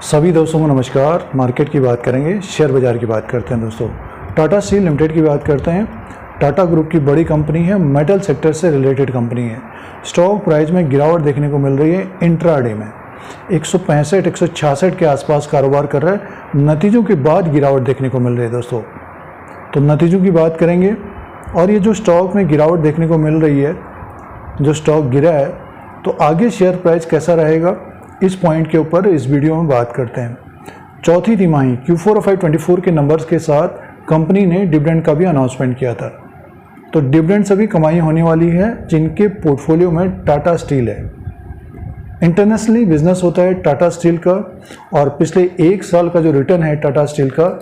सभी दोस्तों को नमस्कार। मार्केट की बात करेंगे, शेयर बाज़ार की बात करते हैं दोस्तों। टाटा स्टील लिमिटेड की बात करते हैं। टाटा ग्रुप की बड़ी कंपनी है, मेटल सेक्टर से रिलेटेड कंपनी है। स्टॉक प्राइस में गिरावट देखने को मिल रही है। इंट्राडे में 165 166 के आसपास कारोबार कर रहा है। नतीजों के बाद गिरावट देखने को मिल रही है दोस्तों। तो नतीजों की बात करेंगे और ये जो स्टॉक में गिरावट देखने को मिल रही है, जो स्टॉक गिरा है, तो आगे शेयर प्राइस कैसा रहेगा, इस पॉइंट के ऊपर इस वीडियो में बात करते हैं। चौथी तिमाही Q4 of 24 के नंबर्स के साथ कंपनी ने डिविडेंड का भी अनाउंसमेंट किया था। तो डिविडेंड से भी कमाई होने वाली है जिनके पोर्टफोलियो में टाटा स्टील है। इंटरनेशनली बिजनेस होता है टाटा स्टील का, और पिछले एक साल का जो रिटर्न है टाटा स्टील का,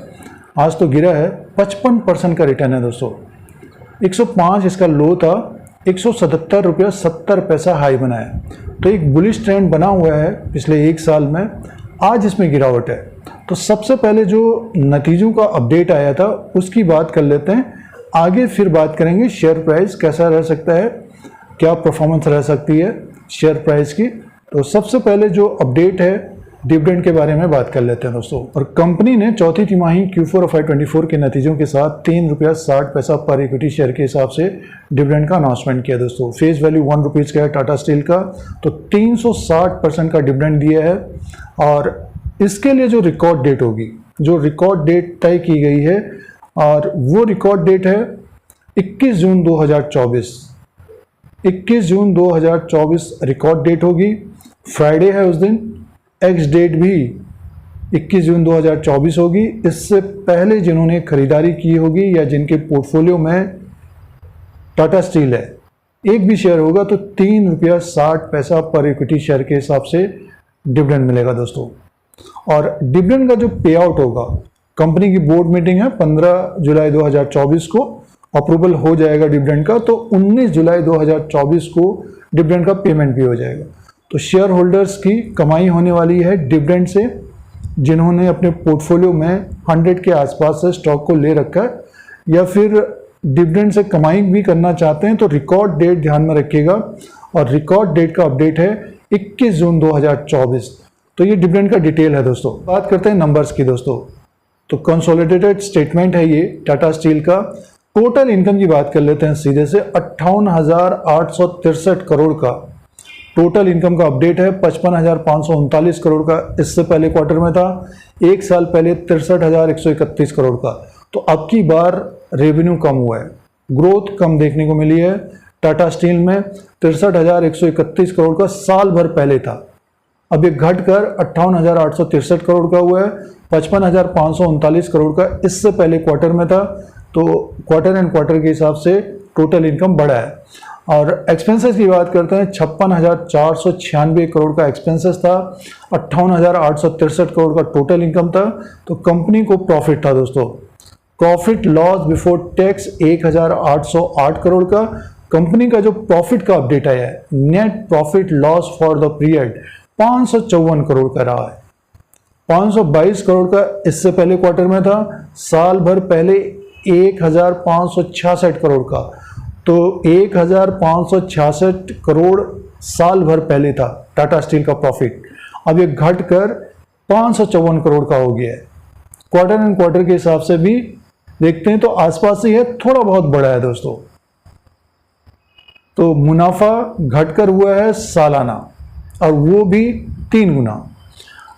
आज तो गिरा है 55% का रिटर्न है दोस्तों। 105 इसका लो था, 177 रुपया 70 पैसा हाई बनाया। तो एक बुलिश ट्रेंड बना हुआ है पिछले एक साल में, आज इसमें गिरावट है। तो सबसे पहले जो नतीजों का अपडेट आया था उसकी बात कर लेते हैं, आगे फिर बात करेंगे शेयर प्राइस कैसा रह सकता है, क्या परफॉर्मेंस रह सकती है शेयर प्राइस की। तो सबसे पहले जो अपडेट है डिविडेंड के बारे में बात कर लेते हैं दोस्तों। और कंपनी ने चौथी तिमाही Q4 of 24 के नतीजों के साथ 3 रुपया 60 पैसा पर इक्विटी शेयर के हिसाब से डिविडेंड का अनाउंसमेंट किया दोस्तों। फेस वैल्यू 1 रुपीज़ का है टाटा स्टील का, तो 360% का डिविडेंड दिया है। और इसके लिए जो रिकॉर्ड डेट होगी, जो रिकॉर्ड डेट तय की गई है, और वो रिकॉर्ड डेट है 21 जून 2024। 21 जून 2024 रिकॉर्ड डेट होगी, फ्राइडे है उस दिन। एक्स डेट भी 21 जून 2024 होगी। इससे पहले जिन्होंने खरीदारी की होगी या जिनके पोर्टफोलियो में टाटा स्टील है, एक भी शेयर होगा तो 3 रुपया 60 पैसा पर इक्विटी शेयर के हिसाब से डिविडेंड मिलेगा दोस्तों। और डिविडेंड का जो पे आउट होगा, कंपनी की बोर्ड मीटिंग है 15 जुलाई 2024 को, अप्रूवल हो जाएगा डिविडेंड का, तो 19 जुलाई 2024 को डिविडेंड का पेमेंट भी हो जाएगा। तो शेयर होल्डर्स की कमाई होने वाली है डिविडेंड से, जिन्होंने अपने पोर्टफोलियो में 100 के आसपास से स्टॉक को ले रखा है, या फिर डिविडेंड से कमाई भी करना चाहते हैं, तो रिकॉर्ड डेट ध्यान में रखिएगा। और रिकॉर्ड डेट का अपडेट है 21 जून 2024। तो ये डिविडेंड का डिटेल है दोस्तों। बात करते हैं नंबर्स की दोस्तों। तो कंसोलिडेटेड स्टेटमेंट है ये टाटा स्टील का। टोटल इनकम की बात कर लेते हैं सीधे से। 58,863 करोड़ का टोटल इनकम का अपडेट है। 55,539 करोड़ का इससे पहले क्वार्टर में था। एक साल पहले 63,131 करोड़ का। तो अब की बार रेवेन्यू कम हुआ है, ग्रोथ कम देखने को मिली है टाटा स्टील में। 63,131 करोड़ का साल भर पहले था, अब ये घटकर 58,863 करोड़ का हुआ है। 55,539 करोड़ का इससे पहले क्वार्टर में था। तो क्वार्टर एंड क्वार्टर के हिसाब से टोटल इनकम बढ़ा है। और एक्सपेंसेस की बात करते हैं, 56,496 करोड़ का एक्सपेंसेस था। 58,863 करोड़ का टोटल इनकम था। तो कंपनी को प्रॉफिट था दोस्तों। Profit loss before tax 1,808 crore का। कंपनी का जो प्रॉफिट का अपडेट आया है, net profit loss for the period 554 crore का रहा है। 522 करोड़ का इससे पहले क्वार्टर में था। साल भर पहले 1,566 करोड़ का। तो 1,566 करोड़ साल भर पहले था टाटा स्टील का प्रॉफिट, अब ये घटकर 554 करोड़ का हो गया है। क्वार्टर एंड क्वार्टर के हिसाब से भी देखते हैं तो आसपास ही है, थोड़ा बहुत बढ़ा है दोस्तों। तो मुनाफा घटकर हुआ है सालाना, और वो भी 3 गुना।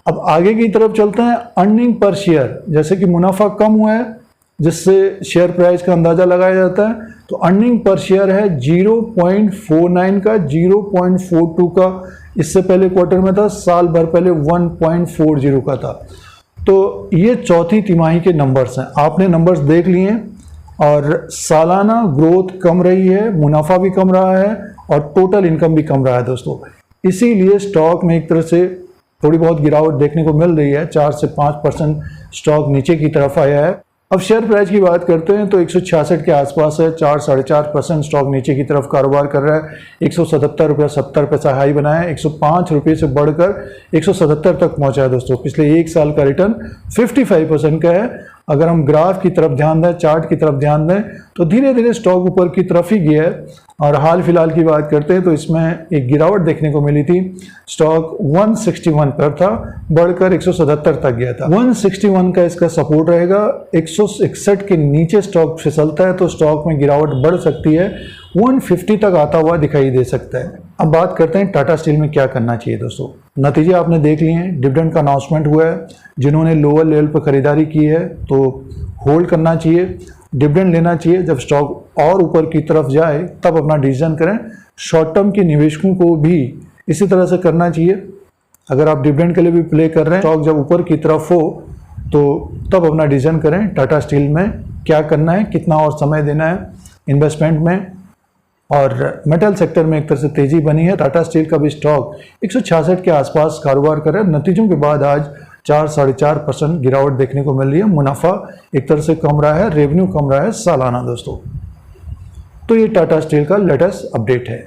अब आगे की तरफ चलते हैं। अर्निंग पर शेयर, जैसे कि मुनाफा कम हुआ है जिससे शेयर प्राइस का अंदाजा लगाया जाता है, तो अर्निंग पर शेयर है 0.49 का, 0.42 का इससे पहले क्वार्टर में था। साल भर पहले 1.40 का था। तो ये चौथी तिमाही के नंबर्स हैं, आपने नंबर्स देख लिए हैं। और सालाना ग्रोथ कम रही है, मुनाफा भी कम रहा है, और टोटल इनकम भी कम रहा है दोस्तों। इसीलिए स्टॉक में एक तरह से थोड़ी बहुत गिरावट देखने को मिल रही है। 4 से 5% स्टॉक नीचे की तरफ आया है। अब शेयर प्राइस की बात करते हैं तो 166 के आसपास है। 4 साढ़े 4% स्टॉक नीचे की तरफ कारोबार कर रहा है। 177 रुपया 70 पैसा हाई बनाया है। 105 रुपये से बढ़कर 177 तक पहुंचा है दोस्तों। पिछले एक साल का रिटर्न 55% का है। अगर हम ग्राफ की तरफ ध्यान दें, चार्ट की तरफ ध्यान दें, तो धीरे धीरे स्टॉक ऊपर की तरफ ही गया है। और हाल फिलहाल की बात करते हैं तो इसमें एक गिरावट देखने को मिली थी। स्टॉक 161 पर था, बढ़कर 177 तक गया था। 161 का इसका सपोर्ट रहेगा। 161 के नीचे स्टॉक फिसलता है तो स्टॉक में गिरावट बढ़ सकती है, 150 तक आता हुआ दिखाई दे सकता है। अब बात करते हैं टाटा स्टील में क्या करना चाहिए दोस्तों। नतीजे आपने देख लिए हैं, डिविडेंड का अनाउंसमेंट हुआ है। जिन्होंने लोअर लेवल पर खरीदारी की है तो होल्ड करना चाहिए, डिविडेंड लेना चाहिए। जब स्टॉक और ऊपर की तरफ जाए तब अपना डिसीजन करें। शॉर्ट टर्म के निवेशकों को भी इसी तरह से करना चाहिए। अगर आप डिविडेंड के लिए भी प्ले कर रहे हैं, स्टॉक जब ऊपर की तरफ हो तो तब अपना डिसीजन करें टाटा स्टील में क्या करना है, कितना और समय देना है इन्वेस्टमेंट में। और मेटल सेक्टर में एक तरह से तेजी बनी है। टाटा स्टील का भी स्टॉक 166 के आसपास कारोबार कर रहा है। नतीजों के बाद आज 4-4.5% गिरावट देखने को मिल रही है। मुनाफा एक तरह से कम रहा है, रेवेन्यू कम रहा है सालाना दोस्तों। तो ये टाटा स्टील का लेटेस्ट अपडेट है।